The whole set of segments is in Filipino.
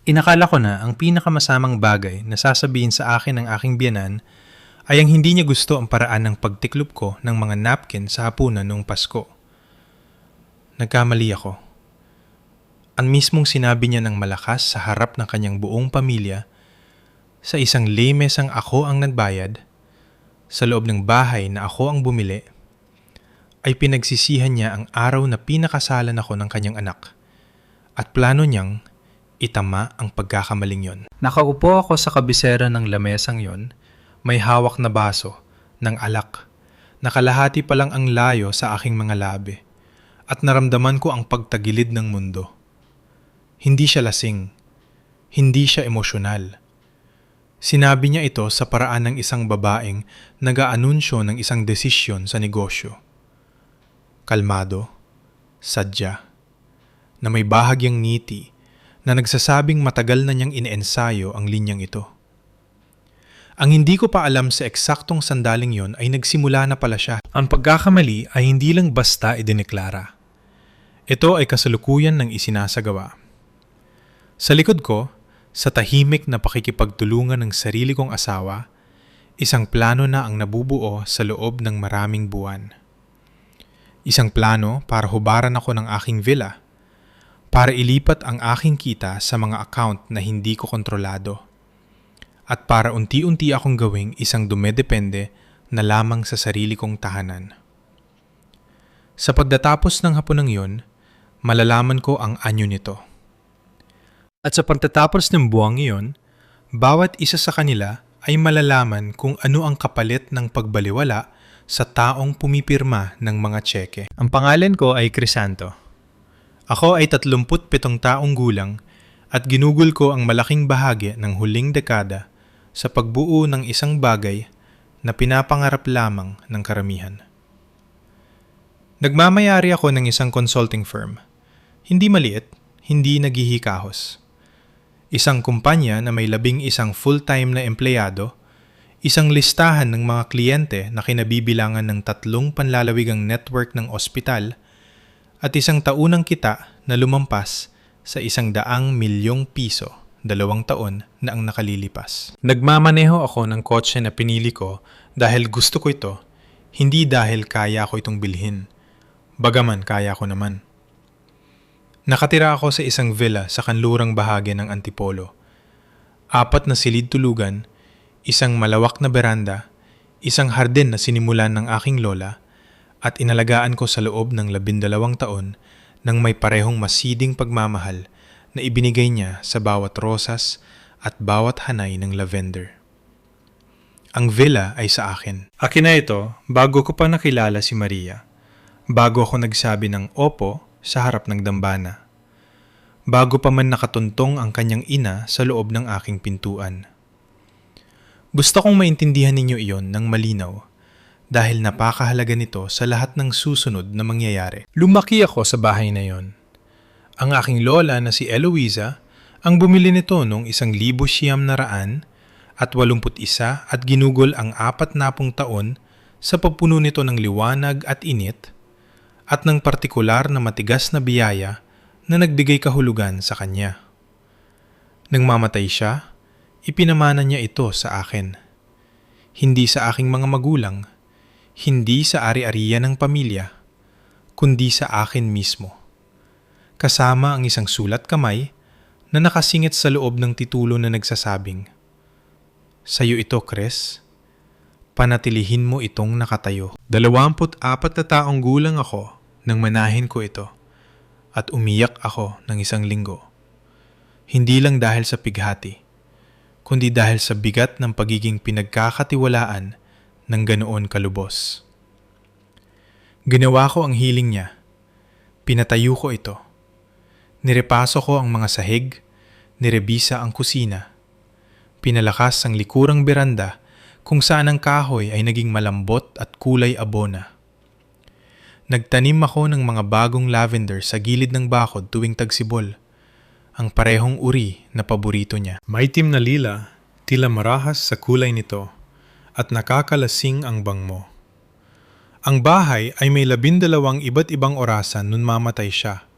Inakala ko na ang pinakamasamang bagay na sasabihin sa akin ng aking biyenan ay ang hindi niya gusto ang paraan ng pagtiklop ko ng mga napkin sa hapunan noong Pasko. Nagkamali ako. Ang mismong sinabi niya ng malakas sa harap ng kanyang buong pamilya, sa isang lamesang ako ang nagbayad, sa loob ng bahay na ako ang bumili, ay pinagsisihan niya ang araw na pinakasalan ako ng kanyang anak at plano niyang itama ang pagkakamaling yon. Nakaupo ako sa kabisera ng lamesang yon, may hawak na baso ng alak. Nakalahati pa lang ang layo sa aking mga labi at naramdaman ko ang pagtagilid ng mundo. Hindi siya lasing, hindi siya emosyonal. Sinabi niya ito sa paraan ng isang babaeng nag-aanunsyo ng isang desisyon sa negosyo. Kalmado, sadya, na may bahagyang ngiti na nagsasabing matagal na niyang ineensayo ang linyang ito. Ang hindi ko pa alam sa eksaktong sandaling yon ay nagsimula na pala siya. Ang pagkakamali ay hindi lang basta idineklara. Ito ay kasalukuyan ng isinasagawa. Sa likod ko, sa tahimik na pakikipagtulungan ng sarili kong asawa, isang plano na ang nabubuo sa loob ng maraming buwan. Isang plano para hubaran ako ng aking villa, para ilipat ang aking kita sa mga account na hindi ko kontrolado, at para unti-unti akong gawing isang dumedepende na lamang sa sarili kong tahanan. Sa pagdatapos ng hapunang yon, malalaman ko ang anyo nito. At sa pagtatapos ng buwang iyon, bawat isa sa kanila ay malalaman kung ano ang kapalit ng pagbaliwala sa taong pumipirma ng mga tseke. Ang pangalan ko ay Crisanto. Ako ay 37 taong gulang at ginugol ko ang malaking bahagi ng huling dekada sa pagbuo ng isang bagay na pinapangarap lamang ng karamihan. Nagmamayari ako ng isang consulting firm. Hindi maliit, hindi naghihikahos. Isang kumpanya na may 11 full-time na empleyado, isang listahan ng mga kliyente na kinabibilangan ng 3 panlalawigang network ng ospital, at isang taunang kita na lumampas sa 100 milyong piso 2 taon na ang nakalilipas. Nagmamaneho ako ng kotse na pinili ko dahil gusto ko ito, hindi dahil kaya ko itong bilhin. Bagaman kaya ko naman. Nakatira ako sa isang villa sa kanlurang bahagi ng Antipolo. 4 na silid-tulugan, isang malawak na beranda, isang hardin na sinimulan ng aking lola, at inalagaan ko sa loob ng 12 taon ng may parehong masiding pagmamahal na ibinigay niya sa bawat rosas at bawat hanay ng lavender. Ang villa ay sa akin. Akin na ito bago ko pa nakilala si Maria. Bago ako nagsabi ng opo sa harap ng dambana. Bago pa man nakatuntong ang kanyang ina sa loob ng aking pintuan. Gusto kong maintindihan ninyo iyon ng malinaw dahil napakahalaga nito sa lahat ng susunod na mangyayari. Lumaki ako sa bahay na yon. Ang aking lola na si Eloisa ang bumili nito noong 1981 at ginugol ang 40 taon sa pagpuno nito ng liwanag at init at ng partikular na matigas na biyaya na nagbigay kahulugan sa kanya. Nang mamatay siya, ipinamana niya ito sa akin. Hindi sa aking mga magulang, hindi sa ari-arian ng pamilya, kundi sa akin mismo. Kasama ang isang sulat kamay na nakasingit sa loob ng titulo na nagsasabing, "Sa'yo ito, Chris. Panatilihin mo itong nakatayo." 24 na taong gulang ako nang manahin ko ito at umiyak ako ng 1 linggo. Hindi lang dahil sa pighati, kundi dahil sa bigat ng pagiging pinagkakatiwalaan ng ganoon kalubos. Ginawa ko ang hiling niya. Pinatayo ko ito. Nirepaso ko ang mga sahig, nirebisa ang kusina. Pinalakas ang likurang beranda kung saan ang kahoy ay naging malambot at kulay abona. Nagtanim ako ng mga bagong lavender sa gilid ng bakod tuwing tagsibol, ang parehong uri na paborito niya. Maitim na lila, tila marahas sa kulay nito, at nakakalasing ang bangmo. Ang bahay ay may 12 iba't ibang orasan nun mamatay siya.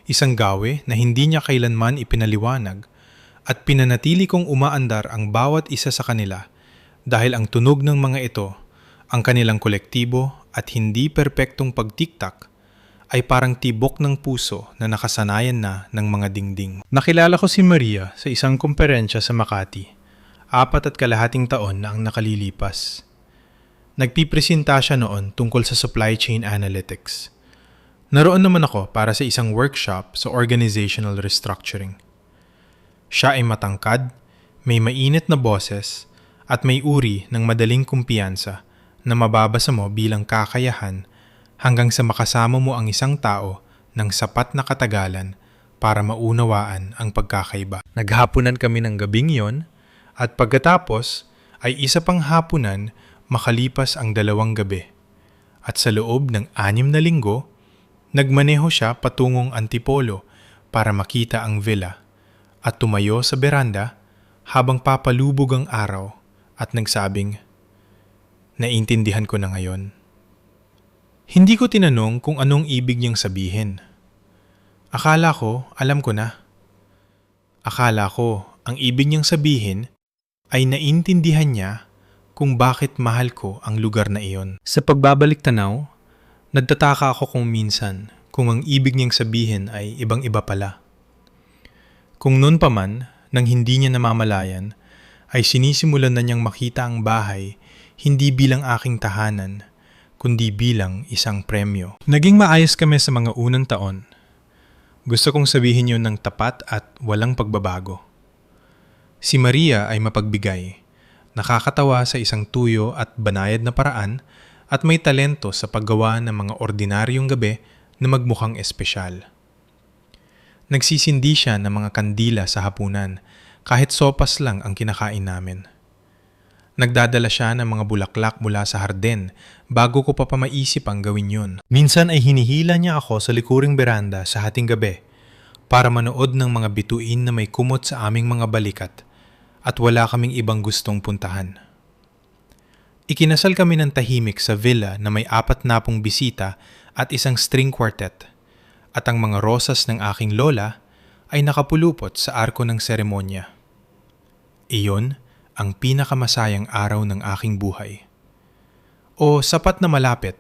Isang gawe na hindi niya kailanman ipinaliwanag at pinanatili kong umaandar ang bawat isa sa kanila dahil ang tunog ng mga ito, ang kanilang kolektibo at hindi perpektong pagtiktak ay parang tibok ng puso na nakasanayan na ng mga dingding. Nakilala ko si Maria sa isang komperensya sa Makati, 4.5 taon na ang nakalilipas. Nagpipresenta siya noon tungkol sa supply chain analytics. Naroon naman ako para sa isang workshop sa organizational restructuring. Siya ay matangkad, may mainit na boses, at may uri ng madaling kumpiyansa na mababasa mo bilang kakayahan hanggang sa makasama mo ang isang tao ng sapat na katagalan para maunawaan ang pagkakaiba. Naghapunan kami ng gabing yon at pagkatapos ay isa pang hapunan makalipas ang 2 gabi. At sa loob ng 6 na linggo, nagmaneho siya patungong Antipolo para makita ang villa at tumayo sa beranda habang papalubog ang araw at nagsabing, "Naintindihan ko na ngayon." Hindi ko tinanong kung anong ibig niyang sabihin. Akala ko, alam ko na. Akala ko, ang ibig niyang sabihin ay naintindihan niya kung bakit mahal ko ang lugar na iyon. Sa pagbabalik tanaw, nagtataka ako kung minsan kung ang ibig niyang sabihin ay ibang-iba pala. Kung noon pa man, nang hindi niya namamalayan, ay sinisimulan na niyang makita ang bahay hindi bilang aking tahanan, kundi bilang isang premyo. Naging maayos kami sa mga unang taon. Gusto kong sabihin yun ng tapat at walang pagbabago. Si Maria ay mapagbigay, nakakatawa sa isang tuyo at banayad na paraan at may talento sa paggawa ng mga ordinaryong gabi na magmukhang espesyal. Nagsisindi siya ng mga kandila sa hapunan kahit sopas lang ang kinakain namin. Nagdadala siya ng mga bulaklak mula sa harden bago ko pa maisip ang gawin yun. Minsan ay hinihila niya ako sa likuring beranda sa hating gabi para manood ng mga bituin na may kumot sa aming mga balikat at wala kaming ibang gustong puntahan. Ikinasal kami ng tahimik sa villa na may 40 bisita at isang string quartet at ang mga rosas ng aking lola ay nakapulupot sa arko ng seremonya. Iyon ang pinakamasayang araw ng aking buhay. O sapat na malapit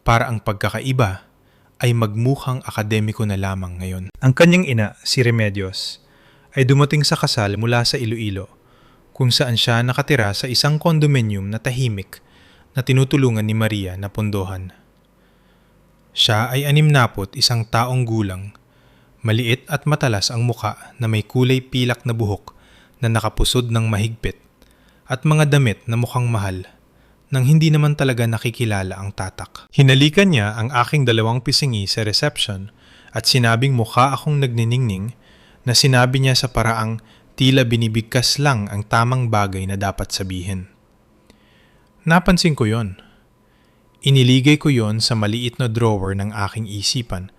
para ang pagkakaiba ay magmukhang akademiko na lamang ngayon. Ang kanyang ina, si Remedios, ay dumating sa kasal mula sa Iloilo, kung saan siya nakatira sa isang condominium na tahimik na tinutulungan ni Maria na pondohan. Siya ay 61 taong gulang, maliit at matalas ang muka na may kulay pilak na buhok na nakapusod ng mahigpit at mga damit na mukhang mahal nang hindi naman talaga nakikilala ang tatak. Hinalikan niya ang aking 2 pisingi sa reception at sinabing mukha akong nagniningning na sinabi niya sa paraang tila binibigkas lang ang tamang bagay na dapat sabihin. Napansin ko yon. Iniligay ko yon sa maliit na drawer ng aking isipan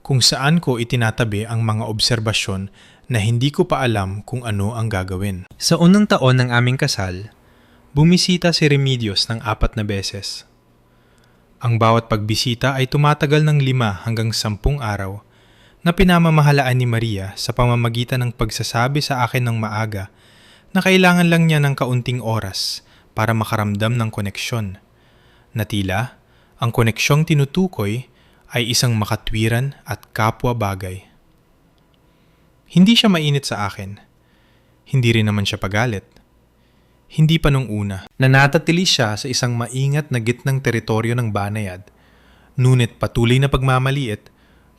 kung saan ko itinatabi ang mga obserbasyon na hindi ko pa alam kung ano ang gagawin. Sa unang taon ng aming kasal, bumisita si Remedios ng 4 na beses. Ang bawat pagbisita ay tumatagal ng 5 hanggang 10 araw na pinamamahalaan ni Maria sa pamamagitan ng pagsasabi sa akin ng maaga na kailangan lang niya ng kaunting oras para makaramdam ng koneksyon, na tila ang koneksyong tinutukoy ay isang makatwiran at kapwa bagay. Hindi siya mainit sa akin. Hindi rin naman siya pagalit. Hindi pa nung una. Nanatili siya sa isang maingat na gitnang teritoryo ng banayad. Ngunit patuloy na pagmamaliit,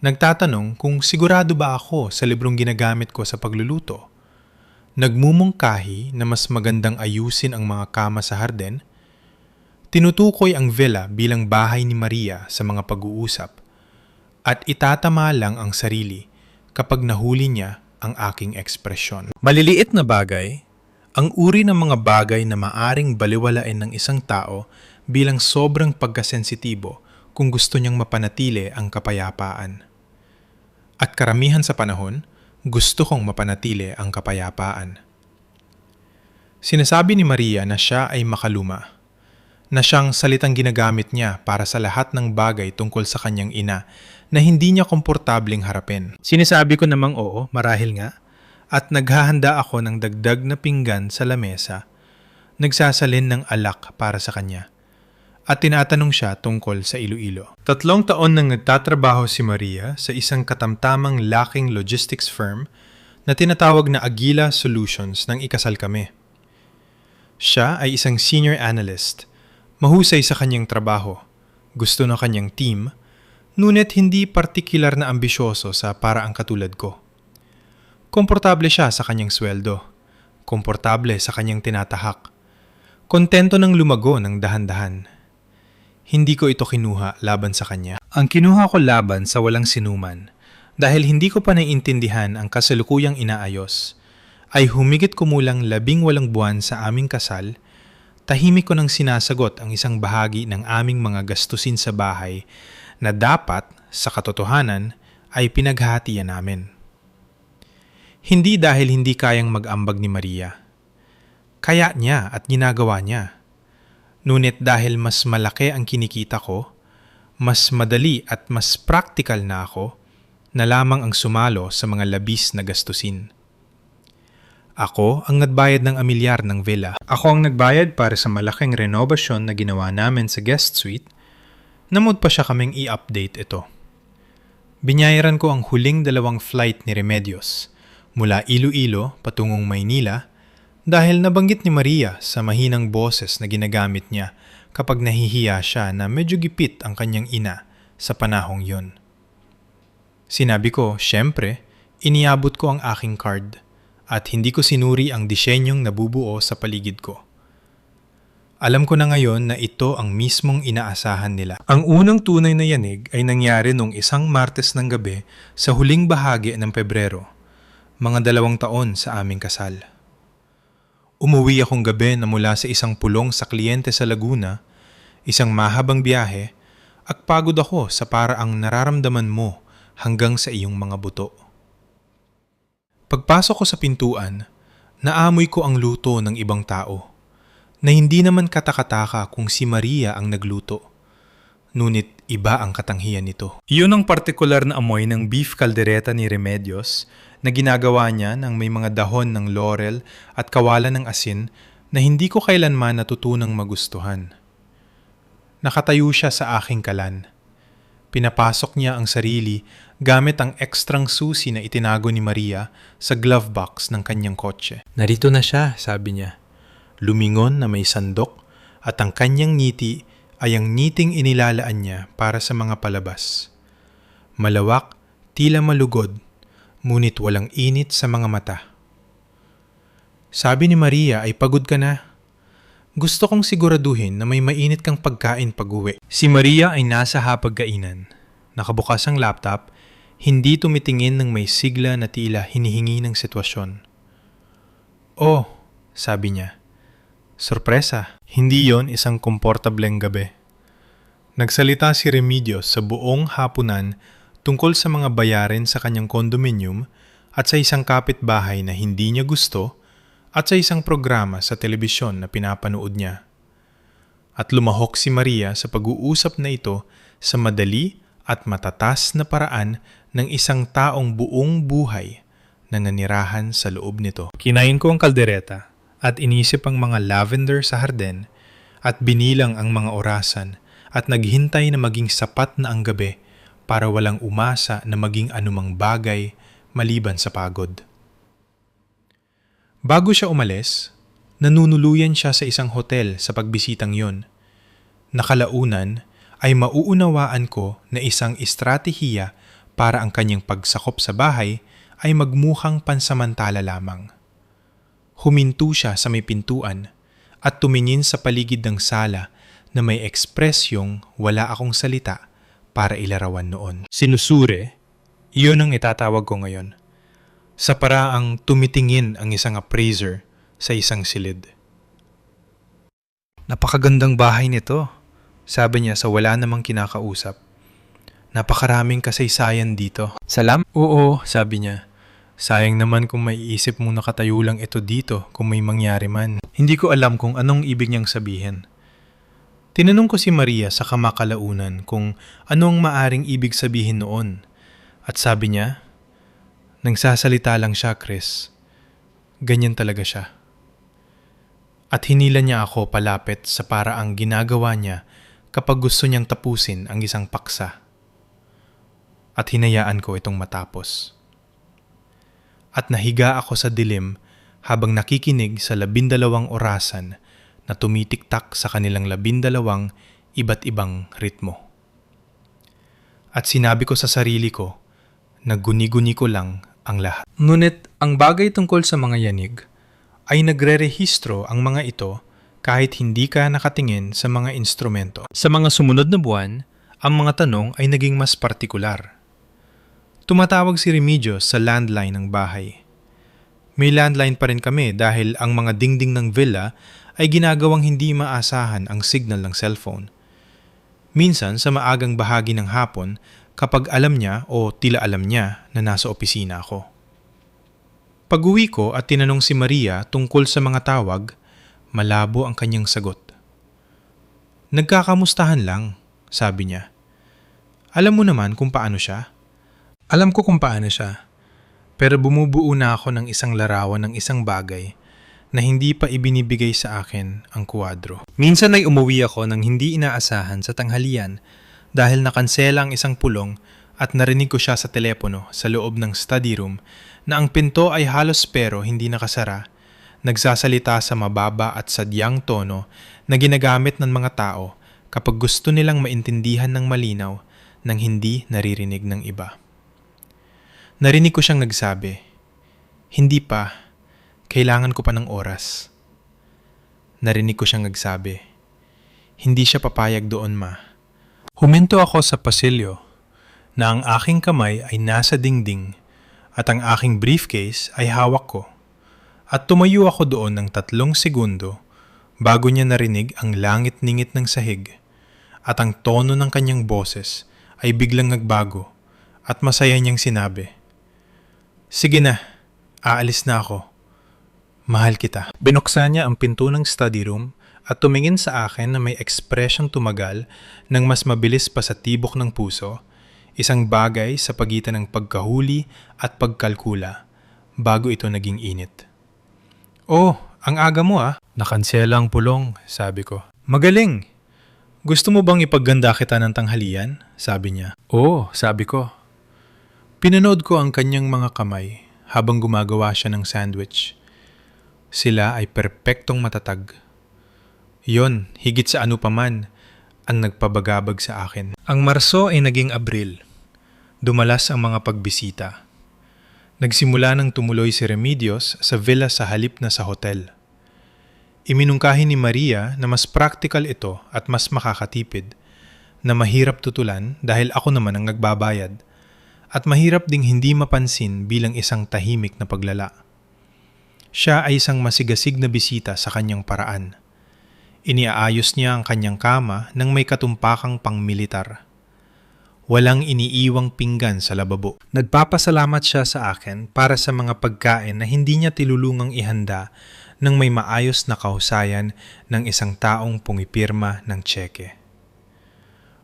nagtatanong kung sigurado ba ako sa librong ginagamit ko sa pagluluto. Nagmumungkahi na mas magandang ayusin ang mga kama sa harden. Tinutukoy ang villa bilang bahay ni Maria sa mga pag-uusap. At itatama lang ang sarili kapag nahuli niya ang aking ekspresyon. Maliliit na bagay, ang uri ng mga bagay na maaring baliwalain ng isang tao bilang sobrang pagkasensitibo kung gusto niyang mapanatili ang kapayapaan. At karamihan sa panahon, gusto kong mapanatili ang kapayapaan. Sinasabi ni Maria na siya ay makaluma, na siyang salitang ginagamit niya para sa lahat ng bagay tungkol sa kanyang ina na hindi niya komportabling harapin. Sinasabi ko namang oo, marahil nga, at naghahanda ako ng dagdag na pinggan sa lamesa, nagsasalin ng alak para sa kanya, at tinatanong siya tungkol sa Iloilo. 3 taon nang nagtatrabaho si Maria sa isang katamtamang laking logistics firm na tinatawag na Aguila Solutions nang ikasal kami. Siya ay isang senior analyst, mahusay sa kanyang trabaho, gusto ng kanyang team, ngunit hindi partikular na ambisyoso sa paraang katulad ko. Komportable siya sa kanyang sweldo, komportable sa kanyang tinatahak, kontento ng lumago ng dahan-dahan. Hindi ko ito kinuha laban sa kanya. Ang kinuha ko laban sa walang sinuman, dahil hindi ko pa naiintindihan ang kasalukuyang inaayos, ay humigit kumulang 18 buwan sa aming kasal, tahimik ko nang sinasagot ang isang bahagi ng aming mga gastusin sa bahay na dapat, sa katotohanan, ay pinaghahatian namin. Hindi dahil hindi kayang mag-ambag ni Maria. Kaya niya at ginagawa niya. Ngunit dahil mas malaki ang kinikita ko, mas madali at mas practical na ako na lamang ang sumalo sa mga labis na gastusin. Ako ang nagbayad ng amilyar ng villa. Ako ang nagbayad para sa malaking renovasyon na ginawa namin sa guest suite. Namod pa siya kaming i-update ito. Binyayaran ko ang huling 2 flight ni Remedios mula Iloilo patungong Maynila dahil nabanggit ni Maria sa mahinang boses na ginagamit niya kapag nahihiya siya na medyo gipit ang kanyang ina sa panahong yun. Sinabi ko, syempre, iniabot ko ang aking card at hindi ko sinuri ang disenyong nabubuo sa paligid ko. Alam ko na ngayon na ito ang mismong inaasahan nila. Ang unang tunay na yanig ay nangyari noong isang Martes ng gabi sa huling bahagi ng Pebrero, mga 2 taon sa aming kasal. Umuwi akong gabi na mula sa isang pulong sa kliyente sa Laguna, isang mahabang biyahe, at pagod ako sa paraang nararamdaman mo hanggang sa iyong mga buto. Pagpasok ko sa pintuan, naamoy ko ang luto ng ibang tao, na hindi naman katakataka kung si Maria ang nagluto. Ngunit iba ang katanghian nito. Iyon ang partikular na amoy ng beef caldereta ni Remedios na ginagawa niya ng may mga dahon ng laurel at kawalan ng asin na hindi ko kailanman natutunang magustuhan. Nakatayo siya sa aking kalan. Pinapasok niya ang sarili gamit ang ekstrang susi na itinago ni Maria sa glove box ng kanyang kotse. Narito na siya, sabi niya. Lumingon na may sandok at ang kanyang ngiti ay ang ngiting inilalaan niya para sa mga palabas. Malawak, tila malugod, ngunit walang init sa mga mata. Sabi ni Maria ay pagod ka na. Gusto kong siguraduhin na may mainit kang pagkain pag-uwi. Si Maria ay nasa hapagkainan. Nakabukas ang laptop, hindi tumitingin ng may sigla na tila hinihingi ng sitwasyon. Oh, sabi niya. Sorpresa, hindi yon isang komportableng gabi. Nagsalita si Remedios sa buong hapunan tungkol sa mga bayarin sa kanyang condominium at sa isang kapitbahay na hindi niya gusto at sa isang programa sa telebisyon na pinapanood niya. At lumahok si Maria sa pag-uusap na ito sa madali at matatas na paraan ng isang taong buong buhay na nanirahan sa loob nito. Kinain ko ang kaldereta at inisip ang mga lavender sa harden at binilang ang mga orasan at naghintay na maging sapat na ang gabi para walang umasa na maging anumang bagay maliban sa pagod. Bago siya umalis, nanunuluyan siya sa isang hotel sa pagbisitang yon. Nakalaunan ay mauunawaan ko na isang estratehiya para ang kanyang pagsakop sa bahay ay magmukhang pansamantala lamang. Huminto siya sa may pintuan at tumingin sa paligid ng sala na may ekspresyong wala akong salita para ilarawan noon. Sinusure, iyon ang itatawag ko ngayon. Sa paraang tumitingin ang isang appraiser sa isang silid. Napakagandang bahay nito, sabi niya sa wala namang kinakausap. Napakaraming kasaysayan dito. Salam? Oo, sabi niya. Sayang naman kung maiisip mong nakatayo lang ito dito kung may mangyari man. Hindi ko alam kung anong ibig niyang sabihin. Tinanong ko si Maria sa kamakalaunan kung anong maaring ibig sabihin noon. At sabi niya, nagsasalita lang siya, Chris. Ganyan talaga siya. At hinila niya ako palapit sa paraang ginagawa niya kapag gusto niyang tapusin ang isang paksa. At hinayaan ko itong matapos. At nahiga ako sa dilim habang nakikinig sa 12 orasan na tumitiktak sa kanilang 12 iba't ibang ritmo. At sinabi ko sa sarili ko na guni-guni ko lang ang lahat. Ngunit ang bagay tungkol sa mga yanig ay nagre-rehistro ang mga ito kahit hindi ka nakatingin sa mga instrumento. Sa mga sumunod na buwan, ang mga tanong ay naging mas partikular. Tumatawag si Remedios sa landline ng bahay. May landline pa rin kami dahil ang mga dingding ng villa ay ginagawang hindi maasahan ang signal ng cellphone. Minsan sa maagang bahagi ng hapon kapag alam niya o tila alam niya na nasa opisina ako. Pag-uwi ko at tinanong si Maria tungkol sa mga tawag, malabo ang kanyang sagot. Nagkakamustahan lang, sabi niya. Alam mo naman kung paano siya? Alam ko kung paano siya, pero bumubuo na ako ng isang larawan ng isang bagay na hindi pa ibinibigay sa akin ang kuwadro. Minsan ay umuwi ako nang hindi inaasahan sa tanghalian dahil nakansela ang isang pulong at narinig ko siya sa telepono sa loob ng study room na ang pinto ay halos pero hindi nakasara, nagsasalita sa mababa at sadyang tono na ginagamit ng mga tao kapag gusto nilang maintindihan ng malinaw nang hindi naririnig ng iba. Narinig ko siyang nagsabi, "Hindi pa, kailangan ko pa ng oras." Narinig ko siyang nagsabi, "Hindi siya papayag doon, ma." Huminto ako sa pasilyo na ang aking kamay ay nasa dingding at ang aking briefcase ay hawak ko at tumayo ako doon ng 3 segundo bago niya narinig ang langit-ningit ng sahig at ang tono ng kanyang boses ay biglang nagbago at masaya niyang sinabi, "Sige na, aalis na ako. Mahal kita." Binuksan niya ang pinto ng study room at tumingin sa akin na may ekspresyong tumagal ng mas mabilis pa sa tibok ng puso, isang bagay sa pagitan ng pagkahuli at pagkalkula bago ito naging init. "Oh, ang aga mo ah." "Nakansela ang pulong," sabi ko. "Magaling! Gusto mo bang ipagganda kita ng tanghalian?" sabi niya. "Oo," sabi ko. Pinanood ko ang kanyang mga kamay habang gumagawa siya ng sandwich. Sila ay perpektong matatag. Yon, higit sa ano paman, ang nagpabagabag sa akin. Ang Marso ay naging Abril. Dumalas ang mga pagbisita. Nagsimula ng tumuloy si Remedios sa villa sa halip na sa hotel. Iminungkahi ni Maria na mas practical ito at mas makakatipid, na mahirap tutulan dahil ako naman ang nagbabayad, at mahirap ding hindi mapansin bilang isang tahimik na paglala. Siya ay isang masigasig na bisita sa kanyang paraan. Iniaayos niya ang kanyang kama nang may katumpakang pang-militar. Walang iniiwang pinggan sa lababo. Nagpapasalamat siya sa akin para sa mga pagkain na hindi niya tilulungang ihanda nang may maayos na kahusayan ng isang taong pumipirma ng tseke.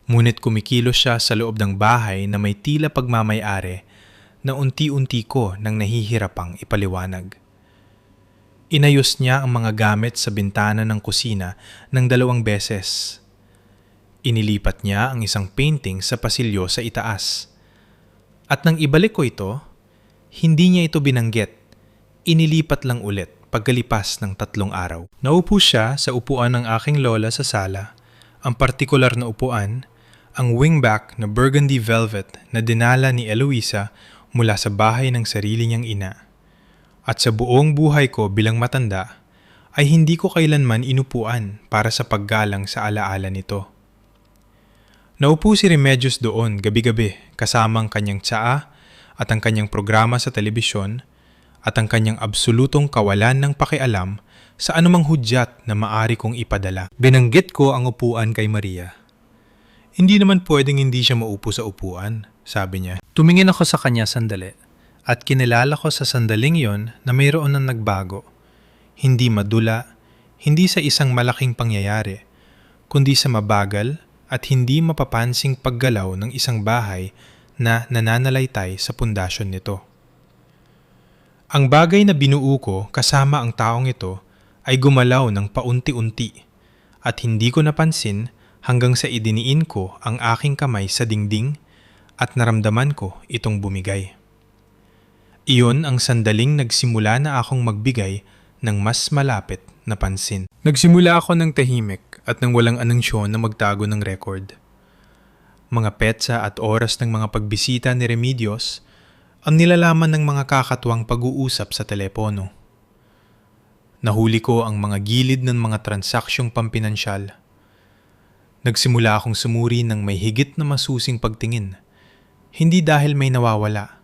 Ngunit kumikilos siya sa loob ng bahay na may tila pagmamay-ari na unti-unti ko nang nahihirapang ipaliwanag. Inayos niya ang mga gamit sa bintana ng kusina ng 2 beses. Inilipat niya ang isang painting sa pasilyo sa itaas. At nang ibalik ko ito, hindi niya ito binanggit. Inilipat lang ulit pagkalipas ng 3 araw. Naupo siya sa upuan ng aking lola sa sala. Ang partikular na upuan, ang wingback na burgundy velvet na dinala ni Eloisa mula sa bahay ng sarili niyang ina. At sa buong buhay ko bilang matanda, ay hindi ko kailanman inupuan para sa paggalang sa alaala nito. Naupo si Remedios doon gabi-gabi kasamang kanyang tsaa at ang kanyang programa sa telebisyon at ang kanyang absolutong kawalan ng pakialam sa anumang hudyat na maari kong ipadala. Binanggit ko ang upuan kay Maria. "Hindi naman pwedeng hindi siya maupo sa upuan," sabi niya. Tumingin ako sa kanya sandali at kinilala ko sa sandaling yon na mayroon ng nagbago. Hindi madula, hindi sa isang malaking pangyayari, kundi sa mabagal at hindi mapapansing paggalaw ng isang bahay na nananalaytay sa pundasyon nito. Ang bagay na binuo ko kasama ang taong ito ay gumalaw ng paunti-unti at hindi ko napansin hanggang sa idiniin ko ang aking kamay sa dingding at naramdaman ko itong bumigay. Iyon ang sandaling nagsimula na akong magbigay ng mas malapit na pansin. Nagsimula ako ng tahimik at nang walang anunsyo na magtago ng record. Mga petsa at oras ng mga pagbisita ni Remedios ang nilalaman ng mga kakatuwang pag-uusap sa telepono. Nahuli ko ang mga gilid ng mga transaksyong pampinansyal. Nagsimula akong sumuri ng may higit na masusing pagtingin, hindi dahil may nawawala,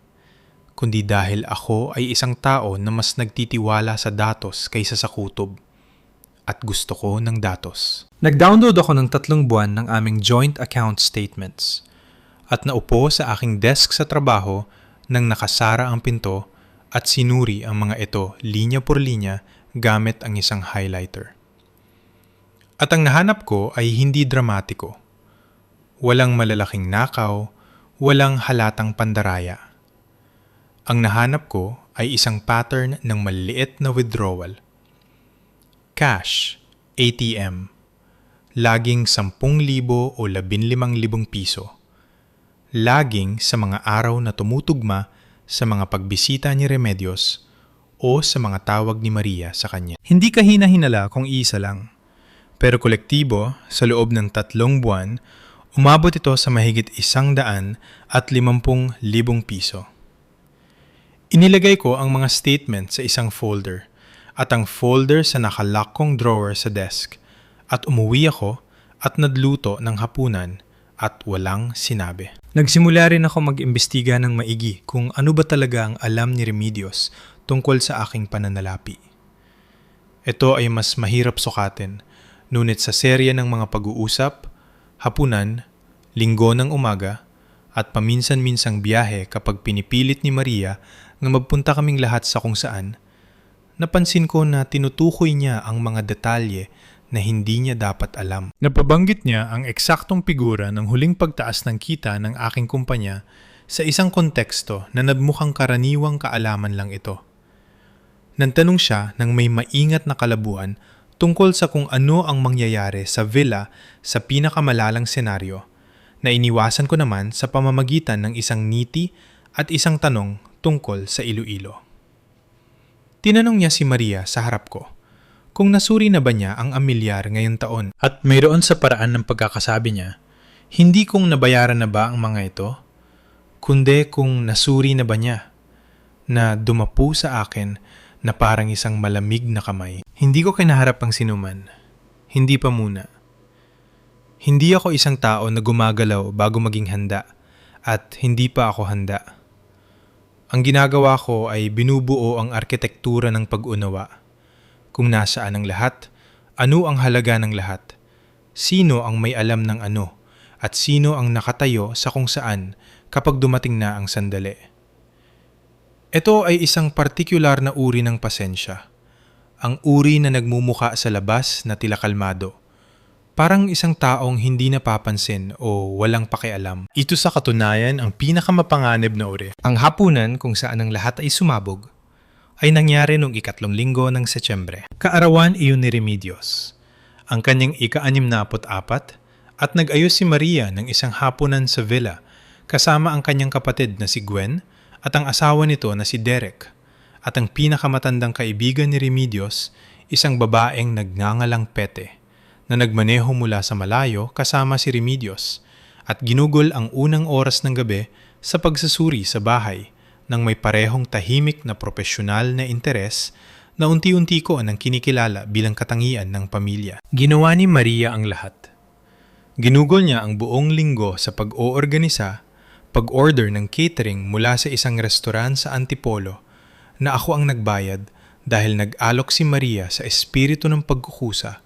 kundi dahil ako ay isang tao na mas nagtitiwala sa datos kaysa sa kutob. At gusto ko ng datos. Nag-download ako ng 3 buwan ng aming joint account statements at naupo sa aking desk sa trabaho nang nakasara ang pinto at sinuri ang mga ito linya por linya gamit ang isang highlighter. At ang nahanap ko ay hindi dramatiko. Walang malalaking nakaw, walang halatang pandaraya. Ang nahanap ko ay isang pattern ng maliliit na withdrawal. Cash, ATM, laging 10,000 o 15,000 piso. Laging sa mga araw na tumutugma sa mga pagbisita ni Remedios o sa mga tawag ni Maria sa kanya. Hindi kahina-hinala kung isa lang, pero kolektibo sa loob ng 3 buwan, umabot ito sa mahigit 150,000 piso. Inilagay ko ang mga statement sa isang folder at ang folder sa nakalock kong drawer sa desk at umuwi ako at nadluto ng hapunan at walang sinabi. Nagsimula rin ako mag-imbestiga ng maigi kung ano ba talaga ang alam ni Remedios tungkol sa aking pananalapi. Ito ay mas mahirap sukatin, ngunit sa serya ng mga pag-uusap, hapunan, linggo ng umaga, at paminsan-minsang biyahe kapag pinipilit ni Maria na magpunta kaming lahat sa kung saan, napansin ko na tinutukoy niya ang mga detalye na hindi niya dapat alam. Napabanggit niya ang eksaktong figura ng huling pagtaas ng kita ng aking kumpanya sa isang konteksto na nagmukhang karaniwang kaalaman lang ito. Nantanong siya ng may maingat na kalabuan tungkol sa kung ano ang mangyayari sa villa sa pinakamalalang senaryo, na iniwasan ko naman sa pamamagitan ng isang ngiti at isang tanong tungkol sa Iloilo. Tinanong niya si Maria sa harap ko kung nasuri na ba niya ang amilyar ngayong taon. At mayroon sa paraan ng pagkakasabi niya, hindi kung nabayaran na ba ang mga ito, kundi kung nasuri na ba niya, na dumapu sa akin na parang isang malamig na kamay. Hindi ko kinaharap ang sinuman. Hindi pa muna. Hindi ako isang tao na gumagalaw bago maging handa at hindi pa ako handa. Ang ginagawa ko ay binubuo ang arkitektura ng pag-unawa. Kung nasaan ang lahat, ano ang halaga ng lahat, sino ang may alam ng ano, at sino ang nakatayo sa kung saan kapag dumating na ang sandali. Ito ay isang partikular na uri ng pasensya, ang uri na nagmumuka sa labas na tila kalmado, parang isang taong hindi napapansin o walang pakialam. Ito sa katunayan ang pinakamapanganib na uri. Ang hapunan kung saan ang lahat ay sumabog, ay nangyari noong 3 linggo ng Setyembre. Kaarawan iyon ni Remedios, ang kanyang ika-64, at nag-ayos si Maria ng isang hapunan sa villa kasama ang kanyang kapatid na si Gwen at ang asawa nito na si Derek at ang pinakamatandang kaibigan ni Remedios, isang babaeng nagngangalang Pete na nagmaneho mula sa malayo kasama si Remedios at ginugol ang unang oras ng gabi sa pagsusuri sa bahay nang may parehong tahimik na propesyonal na interes na unti-unti ko nang kinikilala bilang katangian ng pamilya. Ginawa ni Maria ang lahat. Ginugol niya ang buong linggo sa pag-oorganisa, pag-order ng catering mula sa isang restoran sa Antipolo na ako ang nagbayad dahil nag-alok si Maria sa espiritu ng pagkukusa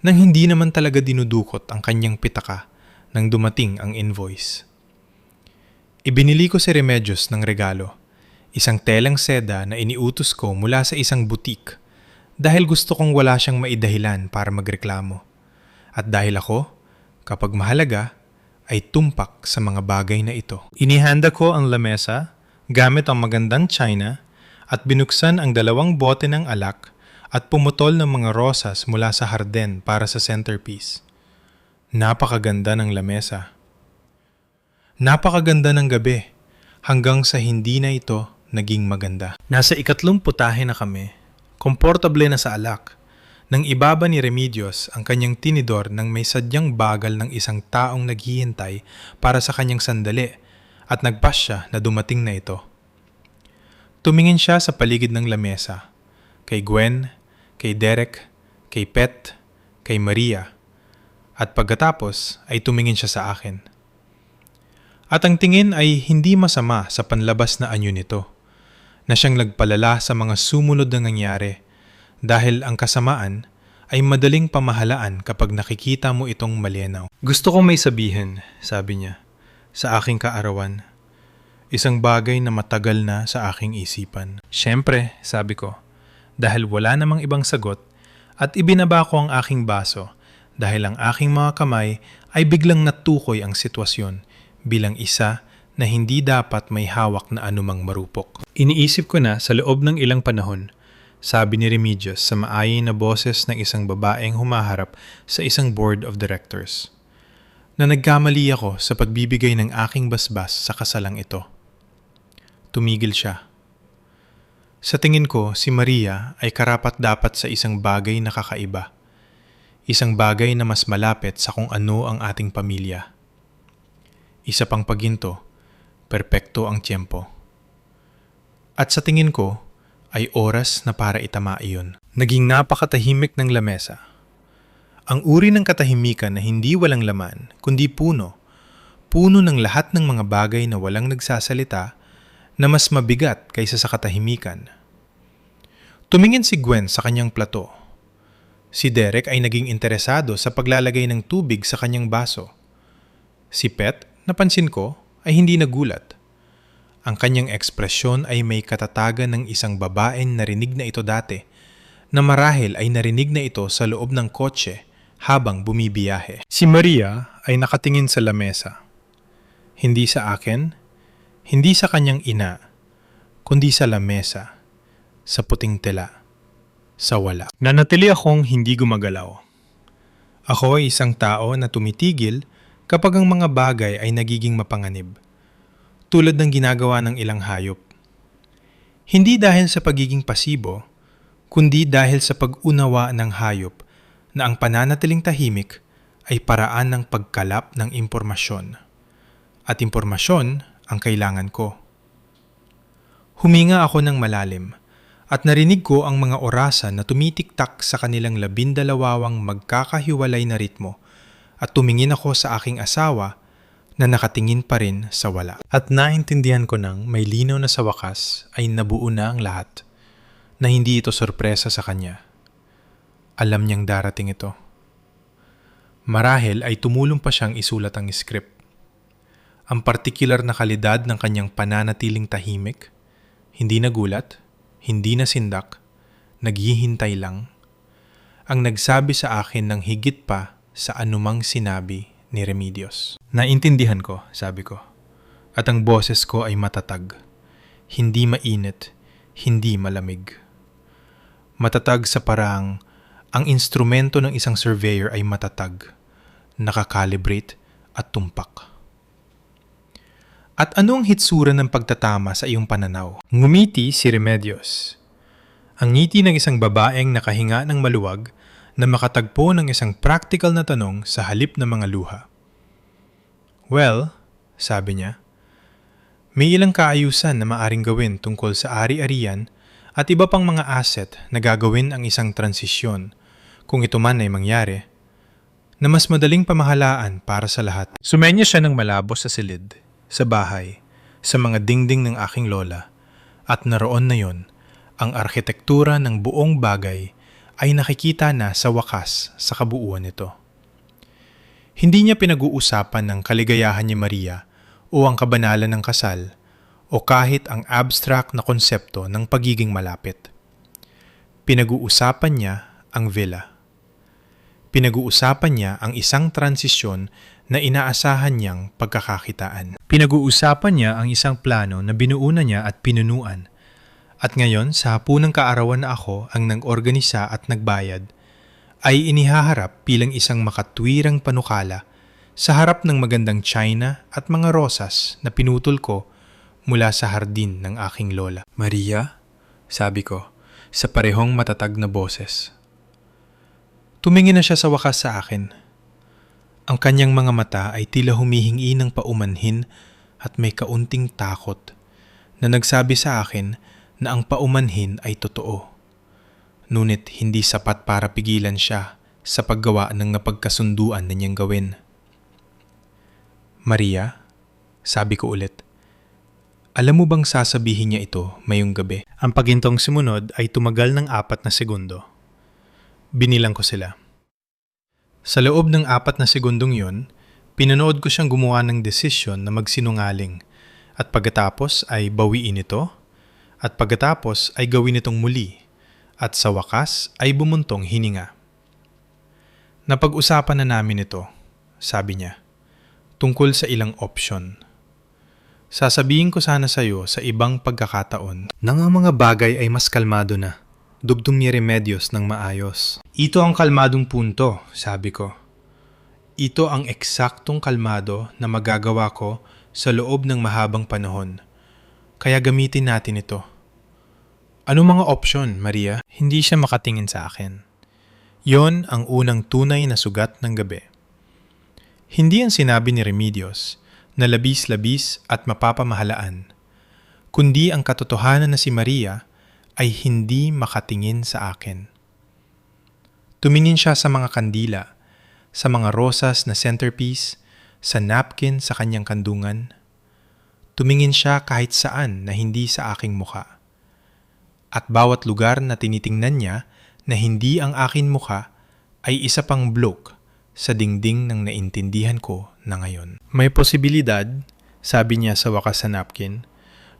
nang hindi naman talaga dinudukot ang kanyang pitaka nang dumating ang invoice. Ibinili ko si Remedios ng regalo, isang telang seda na iniutos ko mula sa isang butik dahil gusto kong wala siyang maidahilan para magreklamo. At dahil ako, kapag mahalaga, ay tumpak sa mga bagay na ito. Inihanda ko ang lamesa gamit ang magandang china at binuksan ang 2 bote ng alak at pumutol ng mga rosas mula sa harden para sa centerpiece. Napakaganda ng lamesa. Napakaganda ng gabi hanggang sa hindi na ito naging maganda. Nasa 3 putahe na kami, komportable na sa alak, nang ibaba ni Remedios ang kanyang tinidor nang may sadyang bagal ng isang taong naghihintay para sa kanyang sandali at nagpas siya na dumating na ito. Tumingin siya sa paligid ng lamesa, kay Gwen, kay Derek, kay Pet, kay Maria, at pagkatapos ay tumingin siya sa akin. At ang tingin ay hindi masama sa panlabas na anyo nito, na siyang nagpalala sa mga sumunod na nangyari dahil ang kasamaan ay madaling pamahalaan kapag nakikita mo itong malinaw. Gusto kong may sabihin, sabi niya, sa aking kaarawan. Isang bagay na matagal na sa aking isipan. Siyempre, sabi ko, dahil wala namang ibang sagot at ibinaba ko ang aking baso dahil ang aking mga kamay ay biglang natukoy ang sitwasyon bilang isa na hindi dapat may hawak na anumang marupok. Iniisip ko na sa loob ng ilang panahon, sabi ni Remedios sa maayay na boses ng isang babaeng humaharap sa isang board of directors, na nagkamali ako sa pagbibigay ng aking basbas sa kasalang ito. Tumigil siya. Sa tingin ko, si Maria ay karapat-dapat sa isang bagay na kakaiba. Isang bagay na mas malapit sa kung ano ang ating pamilya. Isa pang paginto, perpekto ang tiyempo. At sa tingin ko, ay oras na para itama iyon. Naging napakatahimik ng lamesa. Ang uri ng katahimikan na hindi walang laman, kundi puno. Puno ng lahat ng mga bagay na walang nagsasalita na mas mabigat kaysa sa katahimikan. Tumingin si Gwen sa kanyang plato. Si Derek ay naging interesado sa paglalagay ng tubig sa kanyang baso. Si Pet, napansin ko, ay hindi nagulat. Ang kanyang ekspresyon ay may katatagan ng isang babaeng narinig na ito dati, na marahil ay narinig na ito sa loob ng kotse habang bumibiyahe. Si Maria ay nakatingin sa lamesa. Hindi sa akin, hindi sa kanyang ina, kundi sa lamesa, sa puting tela, sa wala. Nanatili akong hindi gumagalaw. Ako ay isang tao na tumitigil kapag ang mga bagay ay nagiging mapanganib, tulad ng ginagawa ng ilang hayop. Hindi dahil sa pagiging pasibo, kundi dahil sa pag-unawa ng hayop na ang pananatiling tahimik ay paraan ng pagkalap ng impormasyon. At impormasyon ang kailangan ko. Huminga ako ng malalim at narinig ko ang mga orasan na tumitiktak sa kanilang 12 magkakahiwalay na ritmo at tumingin ako sa aking asawa na nakatingin pa rin sa wala. At naintindihan ko nang may linaw na sa wakas ay nabuo na ang lahat, na hindi ito sorpresa sa kanya. Alam niyang darating ito. Marahil ay tumulong pa siyang isulat ang script. Ang partikular na kalidad ng kanyang pananatiling tahimik, hindi nagulat, hindi nasindak, naghihintay lang, ang nagsabi sa akin ng higit pa sa anumang sinabi ni Remedios. Naintindihan ko, sabi ko, at ang boses ko ay matatag, hindi mainit, hindi malamig. Matatag sa parang ang instrumento ng isang surveyor ay matatag, nakakalibrate at tumpak. At ano ang hitsura ng pagtatama sa iyong pananaw? Ngumiti si Remedios. Ang ngiti ng isang babaeng nakahinga ng maluwag na makatagpo ng isang practical na tanong sa halip ng mga luha. Well, sabi niya, may ilang kaayusan na maaring gawin tungkol sa ari-arian at iba pang mga asset na gagawin ang isang transisyon, kung ito man ay mangyari, na mas madaling pamahalaan para sa lahat. Sumenya siya ng malabo sa silid, sa bahay, sa mga dingding ng aking lola, at naroon na yon, ang arkitektura ng buong bagay ay nakikita na sa wakas sa kabuuan nito. Hindi niya pinag-uusapan ng kaligayahan ni Maria o ang kabanalan ng kasal o kahit ang abstract na konsepto ng pagiging malapit. Pinag-uusapan niya ang villa. Pinag-uusapan niya ang isang transisyon na inaasahan niyang pagkakakitaan. Pinag-uusapan niya ang isang plano na binuo na niya at pinunuan At ngayon, sa hapunang kaarawan na ako ang nag-organisa at nagbayad, ay inihaharap bilang isang makatwirang panukala sa harap ng magandang china at mga rosas na pinutol ko mula sa hardin ng aking lola. Maria, sabi ko, sa parehong matatag na boses. Tumingin na siya sa wakas sa akin. Ang kanyang mga mata ay tila humihingi ng paumanhin at may kaunting takot na nagsabi sa akin na ang paumanhin ay totoo. Ngunit hindi sapat para pigilan siya sa paggawa ng napagkasunduan na niyang gawin. Maria, sabi ko ulit, alam mo bang sasabihin niya ito mayong gabi? Ang pagintong sumunod ay tumagal ng 4 na segundo. Binilang ko sila. Sa loob ng 4 na segundong yun, pinanood ko siyang gumawa ng desisyon na magsinungaling at pagkatapos ay bawiin ito at pagkatapos ay gawin itong muli at sa wakas ay bumuntong hininga. Napag-usapan na namin ito, sabi niya, tungkol sa ilang opsyon. Sasabihin ko sana sa iyo sa ibang pagkakataon nang ang mga bagay ay mas kalmado na, dugtong ni Remedios ng maayos. Ito ang kalmadong punto, sabi ko. Ito ang eksaktong kalmado na magagawa ko sa loob ng mahabang panahon. Kaya gamitin natin ito. Ano mga opsyon, Maria? Hindi siya makatingin sa akin. Yon ang unang tunay na sugat ng gabi. Hindi ang sinabi ni Remedios na labis-labis at mapapamahalaan, kundi ang katotohanan na si Maria ay hindi makatingin sa akin. Tumingin siya sa mga kandila, sa mga rosas na centerpiece, sa napkin sa kanyang kandungan. Tumingin siya kahit saan na hindi sa aking mukha. At bawat lugar na tinitingnan niya na hindi ang akin mukha ay isa pang bloke sa dingding ng naintindihan ko na ngayon. May posibilidad, sabi niya sa wakas sa napkin,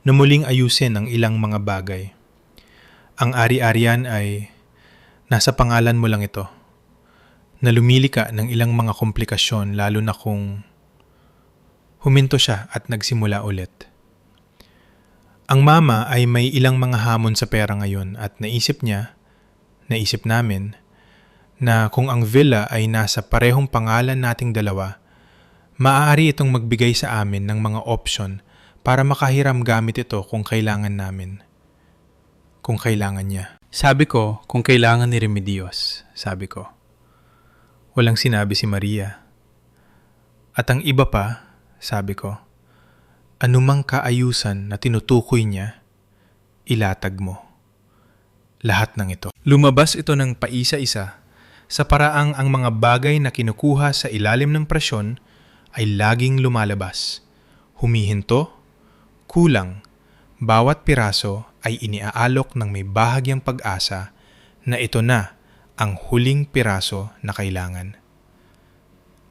na muling ayusin ang ilang mga bagay. Ang ari-arian ay nasa pangalan mo lang ito, na lumili ka ng ilang mga komplikasyon lalo na kung huminto siya at nagsimula ulit. Ang mama ay may ilang mga hamon sa pera ngayon at naisip namin, na kung ang villa ay nasa parehong pangalan nating dalawa, maaari itong magbigay sa amin ng mga opsyon para makahiram gamit ito kung kailangan namin. Kung kailangan niya. Sabi ko, kung kailangan ni Remedios, sabi ko. Walang sinabi si Maria. At ang iba pa, sabi ko, anumang kaayusan na tinutukoy niya, ilatag mo. Lahat ng ito. Lumabas ito ng paisa-isa sa paraang ang mga bagay na kinukuha sa ilalim ng presyon ay laging lumalabas. Humihinto, kulang, bawat piraso ay iniaalok ng may bahagyang pag-asa na ito na ang huling piraso na kailangan.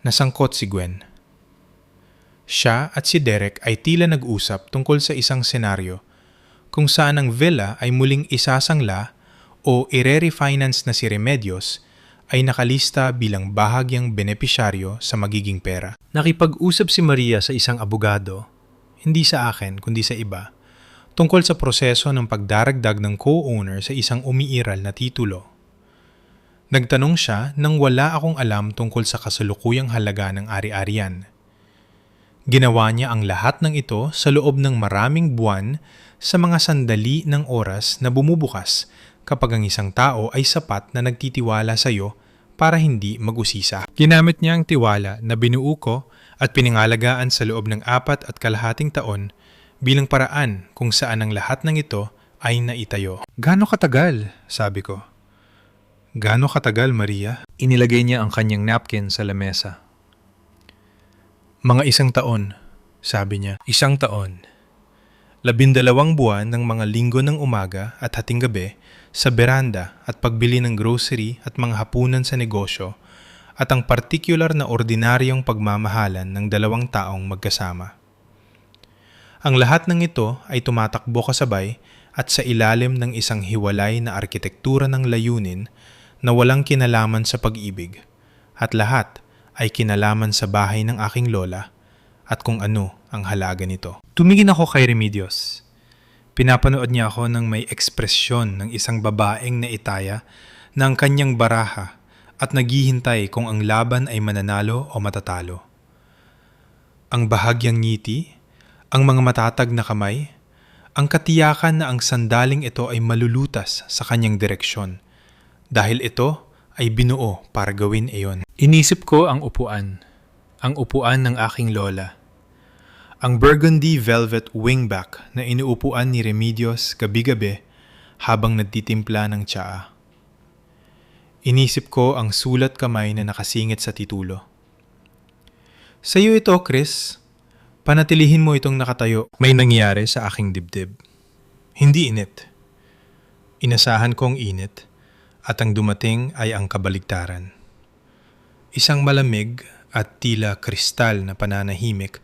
Nasangkot si Gwen. Siya at si Derek ay tila nag-usap tungkol sa isang senaryo kung saan ang villa ay muling isasangla o ire-refinance na si Remedios ay nakalista bilang bahagyang benepisyaryo sa magiging pera. Nakipag-usap si Maria sa isang abogado, hindi sa akin kundi sa iba, tungkol sa proseso ng pagdaragdag ng co-owner sa isang umiiral na titulo. Nagtanong siya nang wala akong alam tungkol sa kasalukuyang halaga ng ari-arian. Ginawa niya ang lahat ng ito sa loob ng maraming buwan sa mga sandali ng oras na bumubukas kapag ang isang tao ay sapat na nagtitiwala sa iyo para hindi mag-usisa. Ginamit niya ang tiwala na binuo ko at pinangalagaan sa loob ng 4.5 taon bilang paraan kung saan ang lahat ng ito ay naitayo. Gaano katagal? Sabi ko. Gaano katagal, Maria? Inilagay niya ang kanyang napkin sa lamesa. Mga 1 taon, sabi niya. 1 taon. 12 buwan ng mga linggo ng umaga at hating gabi sa beranda at pagbili ng grocery at mga hapunan sa negosyo at ang partikular na ordinaryong pagmamahalan ng 2 taong magkasama. Ang lahat ng ito ay tumatakbo kasabay at sa ilalim ng isang hiwalay na arkitektura ng layunin na walang kinalaman sa pag-ibig at lahat ay kinalaman sa bahay ng aking lola at kung ano ang halaga nito. Tumingin ako kay Remedios. Pinapanood niya ako ng may ekspresyon ng isang babaeng naitaya ng kanyang baraha at naghihintay kung ang laban ay mananalo o matatalo. Ang bahagyang ngiti, ang mga matatag na kamay, ang katiyakan na ang sandaling ito ay malulutas sa kanyang direksyon dahil ito ay binuo para gawin iyon. Inisip ko ang upuan ng aking lola. Ang burgundy velvet wingback na inuupuan ni Remedios gabi-gabi habang nagtitimpla ng tsaa. Inisip ko ang sulat kamay na nakasingit sa titulo. Sa iyo ito, Chris. Panatilihin mo itong nakatayo. May nangyari sa aking dibdib. Hindi init. Inasahan kong init at ang dumating ay ang kabaligtaran. Isang malamig at tila kristal na pananahimik